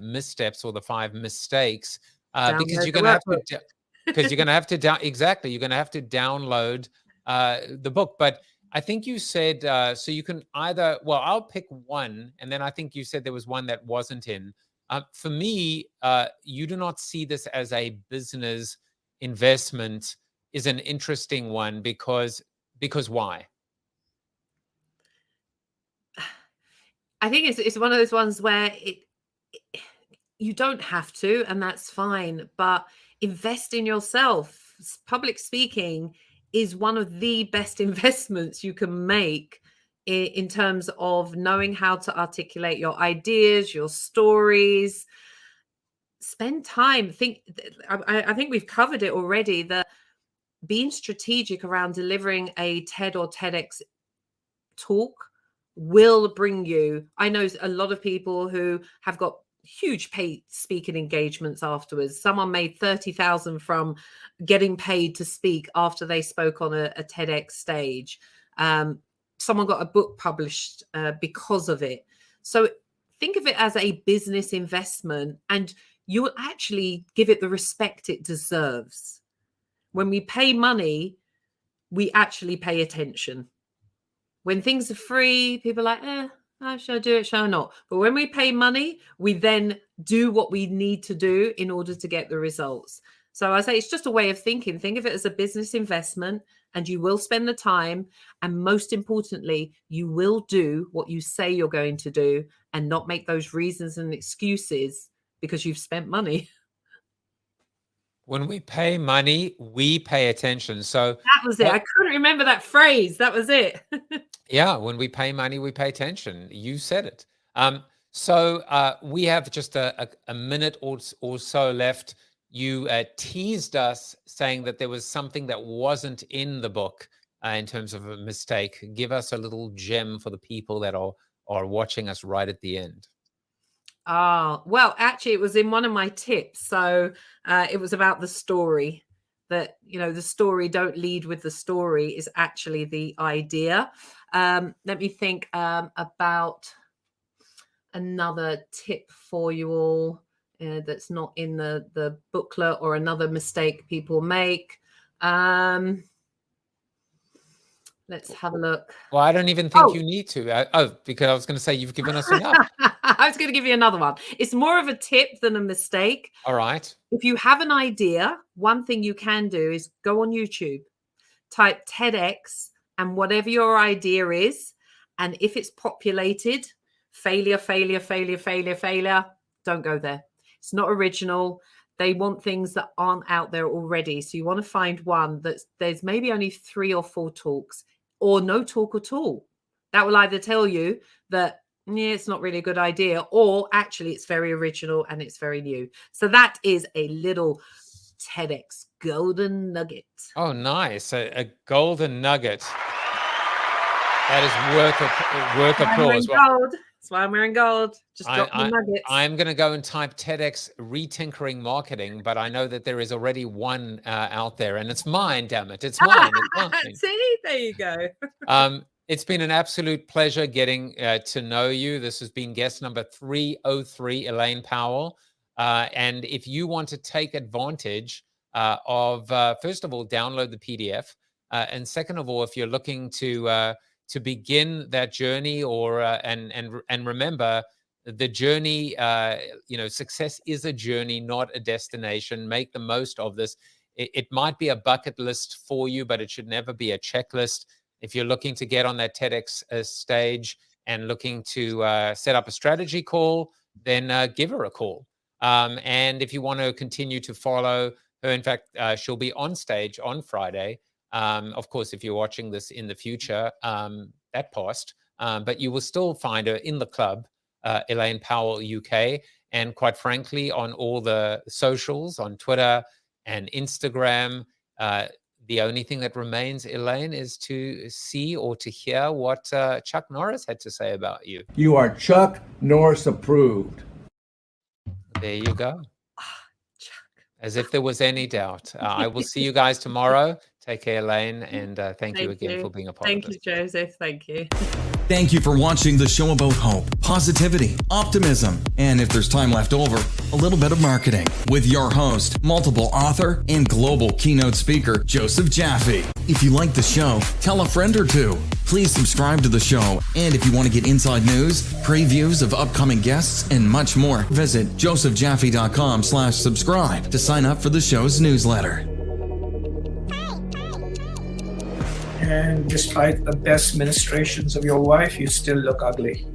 missteps or the 5 mistakes because you're going to have to. Because you're going to have to you're going to have to download the book. But I think you said so you can either, well, I'll pick one, and then I think you said there was one that wasn't in. For me, you do not see this as a business investment is an interesting one because why? I think it's one of those ones where you don't have to, and that's fine, but invest in yourself. Public speaking is one of the best investments you can make in terms of knowing how to articulate your ideas, your stories. Spend time. I think we've covered it already, that being strategic around delivering a TED or TEDx talk will bring you. I know a lot of people who have got huge paid speaking engagements afterwards. Someone made 30,000 from getting paid to speak after they spoke on a TEDx stage. Someone got a book published because of it. So think of it as a business investment, and you will actually give it the respect it deserves. When we pay money, we actually pay attention. When things are free, people are like, shall I do it? Shall I not? But when we pay money, we then do what we need to do in order to get the results. So I say it's just a way of thinking. Think of it as a business investment, and you will spend the time. And most importantly, you will do what you say you're going to do and not make those reasons and excuses because you've spent money. When we pay money, we pay attention. So that was it. I couldn't remember that phrase. That was it. Yeah, when we pay money, we pay attention. You said it. So we have just a minute or so left. You teased us saying that there was something that wasn't in the book in terms of a mistake. Give us a little gem for the people that are watching us right at the end. Well, actually, it was in one of my tips. So it was about the story. That, the story, don't lead with the story, is actually the idea. Let me think about another tip for you all that's not in the booklet, or another mistake people make. Let's have a look. Well, I don't even think you need to. Because I was going to say you've given us enough. I was going to give you another one. It's more of a tip than a mistake. All right. If you have an idea, one thing you can do is go on YouTube, type TEDx and whatever your idea is. And if it's populated, failure, don't go there. It's not original. They want things that aren't out there already. So you want to find one there's maybe only 3 or 4 talks, or no talk at all. That will either tell you that, it's not really a good idea, or actually it's very original and it's very new. So that is a little TEDx golden nugget. Oh, nice. A golden nugget. That is worth applause. Gold. That's why I'm wearing gold. Just drop the nuggets. I'm going to go and type TEDx retinkering marketing, but I know that there is already one out there, and it's mine, damn it. It's mine. It's mine. See, there you go. It's been an absolute pleasure getting to know you. This has been guest number 303, Elaine Powell. And if you want to take advantage of, first of all, download the PDF. And second of all, if you're looking to begin that journey, or and remember, the journey, success is a journey, not a destination. Make the most of this. It might be a bucket list for you, but it should never be a checklist. If you're looking to get on that TEDx stage and looking to set up a strategy call, then give her a call. And if you want to continue to follow her, in fact, she'll be on stage on Friday. Of course, if you're watching this in the future, that passed, but you will still find her in the club, Elaine Powell UK, and quite frankly, on all the socials, on Twitter and Instagram. The only thing that remains, Elaine, is to see or to hear what Chuck Norris had to say about you. You are Chuck Norris approved. There you go. As if there was any doubt. I will see you guys tomorrow. Take care, Elaine, and thank you again for being a part of this. Thank you, Joseph. Thank you. Thank you for watching the show about hope, positivity, optimism, and if there's time left over, a little bit of marketing with your host, multiple author, and global keynote speaker, Joseph Jaffe. If you like the show, tell a friend or two. Please subscribe to the show, and if you want to get inside news, previews of upcoming guests, and much more, visit josephjaffe.com/subscribe to sign up for the show's newsletter. And despite the best ministrations of your wife, you still look ugly.